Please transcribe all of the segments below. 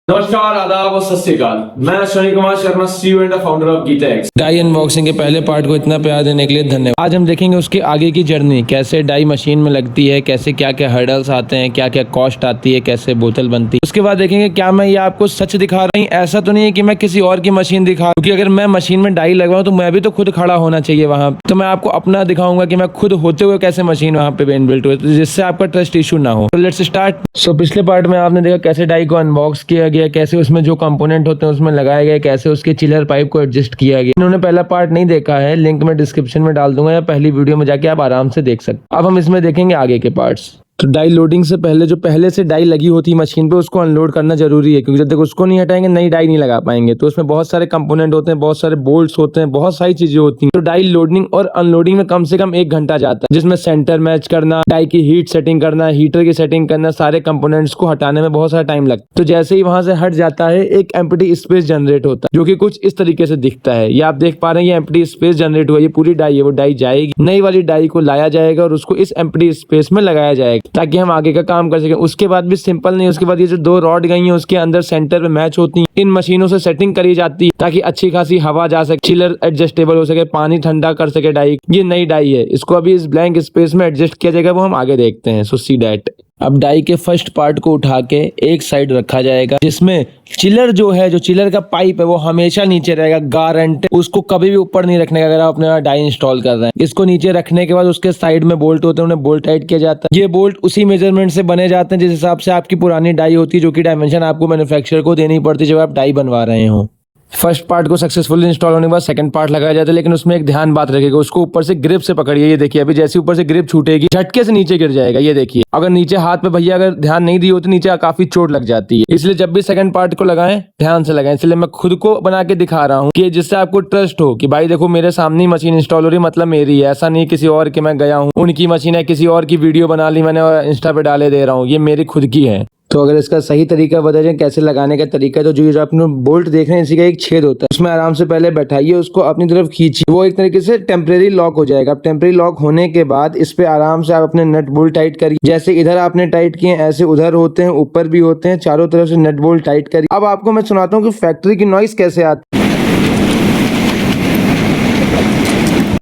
नमस्कार, आदाब और सत श्री अकाल। मैं Ashwini Kumar Sharma, CEO and founder of गीताएक्स। डाई अनबॉक्सिंग के पहले पार्ट को इतना प्यार देने के लिए धन्यवाद। आज हम देखेंगे उसकी आगे की जर्नी, कैसे डाई मशीन में लगती है, कैसे क्या क्या हर्डल्स आते हैं, क्या क्या कॉस्ट आती है, कैसे बोतल बनती है। उसके बाद देखेंगे क्या मैं ये आपको सच दिखा रहा हूँ, ऐसा तो नहीं है कि मैं किसी और की मशीन दिखा, क्योंकि अगर मैं मशीन में डाई लगवाऊं तो मैं भी तो खुद खड़ा होना चाहिए वहां। तो मैं आपको अपना दिखाऊंगा कि मैं खुद होते हुए कैसे मशीन वहां पे इनबिल्ट हुई, जिससे आपका ट्रस्ट इशू ना हो। तो लेट्स स्टार्ट। सो पिछले पार्ट में आपने देखा कैसे डाई को अनबॉक्स किया गया, कैसे उसमें जो कंपोनेंट होते हैं उसमें लगाए गए, कैसे उसके चिलर पाइप को एडजस्ट किया गया। इन्होंने पहला पार्ट नहीं देखा है, लिंक मैं डिस्क्रिप्शन में डाल दूंगा या पहली वीडियो में जाके आप आराम से देख सकते। अब हम इसमें देखेंगे आगे के पार्ट्स। तो डाई लोडिंग से पहले जो पहले से डाई लगी होती है मशीन पे, उसको अनलोड करना जरूरी है, क्योंकि जब तक उसको नहीं हटाएंगे नई डाई नहीं लगा पाएंगे। तो उसमें बहुत सारे कंपोनेंट होते हैं, बहुत सारे बोल्ट्स होते हैं, बहुत सारी चीजें होती हैं। तो डाई लोडिंग और अनलोडिंग में कम से कम 1 घंटा जाता है, जिसमें सेंटर मैच करना, डाई की हीट सेटिंग करना, हीटर की सेटिंग करना, सारे कंपोनेंट्स को हटाने में बहुत सारा टाइम लगता है। तो जैसे ही वहां से हट जाता है, एक एम्प्टी स्पेस जनरेट होता है, जो कि कुछ इस तरीके से दिखता है। ये आप देख पा रहे हैं, ये एम्प्टी स्पेस जनरेट हुआ, ये पूरी डाई है। वो डाई जाएगी, नई वाली डाई को लाया जाएगा और उसको इस एम्प्टी स्पेस में लगाया जाएगा, ताकि हम आगे का काम कर सके। उसके बाद भी सिंपल नहीं, उसके बाद ये जो 2 रॉड गई हैं उसके अंदर सेंटर में मैच होती हैं, इन मशीनों से सेटिंग करी जाती है ताकि अच्छी खासी हवा जा सके, चिलर एडजस्टेबल हो सके, पानी ठंडा कर सके डाई। ये नई डाई है, इसको अभी इस ब्लैंक स्पेस में एडजस्ट किया जाएगा, वो हम आगे देखते हैं। सो सी दैट। अब डाई के फर्स्ट पार्ट को उठा के एक साइड रखा जाएगा, जिसमें चिलर जो है, जो चिलर का पाइप है, वो हमेशा नीचे रहेगा, गारंटी। उसको कभी भी ऊपर नहीं रखने का अगर आप अपने डाई इंस्टॉल कर रहे हैं। इसको नीचे रखने के बाद उसके साइड में बोल्ट होते हैं, उन्हें बोल्ट टाइट किया जाता है। ये बोल्ट उसी मेजरमेंट से बने जाते हैं जिस हिसाब से आपकी पुरानी डाई होती है, जो की डायमेंशन आपको मैन्युफैक्चरर को देनी पड़ती है जब आप डाई बनवा रहे हो। फर्स्ट पार्ट को सक्सेसफुली इंस्टॉल होने के बाद सेकंड पार्ट लगाया जाता है, लेकिन उसमें एक ध्यान बात रखिएगा, उसको ऊपर से ग्रिप से पकड़िए। ये देखिए, अभी जैसे ऊपर से ग्रिप छूटेगी, झटके से नीचे गिर जाएगा। ये देखिए, अगर नीचे हाथ पे भैया अगर ध्यान नहीं दी हो तो नीचे काफी चोट लग जाती है। इसलिए जब भी सेकंड पार्ट को लगाएं, ध्यान से लगाएं। इसलिए मैं खुद को बना के दिखा रहा हूँ कि जिससे आपको ट्रस्ट हो कि भाई देखो मेरे सामने मशीन इंस्टॉल हो रही, मतलब मेरी है। ऐसा नहीं किसी और की मैं गया हूँ, उनकी मशीन है, किसी और की वीडियो बना ली मैंने और इंस्टा पे डाले दे रहा हूँ। ये मेरी खुद की है। तो अगर इसका सही तरीका बता जाए कैसे लगाने का तरीका, तो जो आपने बोल्ट देख रहे हैं, इसी का एक छेद होता है, उसमें आराम से पहले बैठाइए, उसको अपनी तरफ खींचिए, वो एक तरीके से टेम्परेरी लॉक हो जाएगा। अब टेम्परेरी लॉक होने के बाद इस पे आराम से आप अपने नट बोल्ट टाइट करिए। जैसे इधर आपने टाइट किए, ऐसे उधर होते हैं, ऊपर भी होते हैं, चारों तरफ से नट बोल्ट टाइट करिए। अब आपको मैं सुनाता हूँ कि फैक्ट्री की नॉइस कैसे आती है।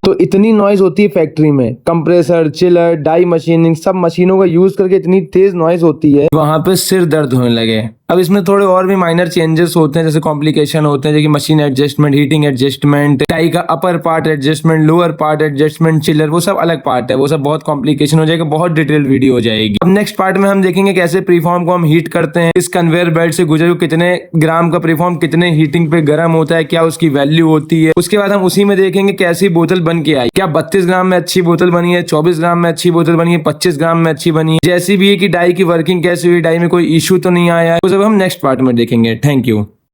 तो इतनी नॉइज होती है फैक्ट्री में, कंप्रेसर, चिलर, डाई मशीनिंग, सब मशीनों का यूज करके इतनी तेज नॉइज होती है, वहां पे सिर दर्द होने लगे। अब इसमें थोड़े और भी माइनर चेंजेस होते हैं, जैसे कॉम्प्लिकेशन होते हैं, जैसे machine adjustment, heating adjustment, die का upper part adjustment, lower part adjustment, chiller, वो सब अलग पार्ट है, वो सब बहुत कॉम्प्लिकेशन हो जाएगा, बहुत डिटेल वीडियो हो जाएगी। अब नेक्स्ट पार्ट में हम देखेंगे कैसे प्रीफॉर्म को हम हीट करते हैं, इस कन्वेयर बेल्ट से गुजर कितने ग्राम का प्रीफॉर्म कितने हीटिंग पे गर्म होता है, क्या उसकी वैल्यू होती है। उसके बाद हम उसी में देखेंगे कैसी बोतल बन के आई, क्या 32 ग्राम में अच्छी बोतल बनी है, 24 ग्राम में अच्छी बोतल बनी है, 25 ग्राम में अच्छी बनी है, जैसी भी है कि डाई की वर्किंग कैसी हुई, डाई में कोई इशू तो नहीं आया है। वो सब हम नेक्स्ट पार्ट में देखेंगे। Thank you.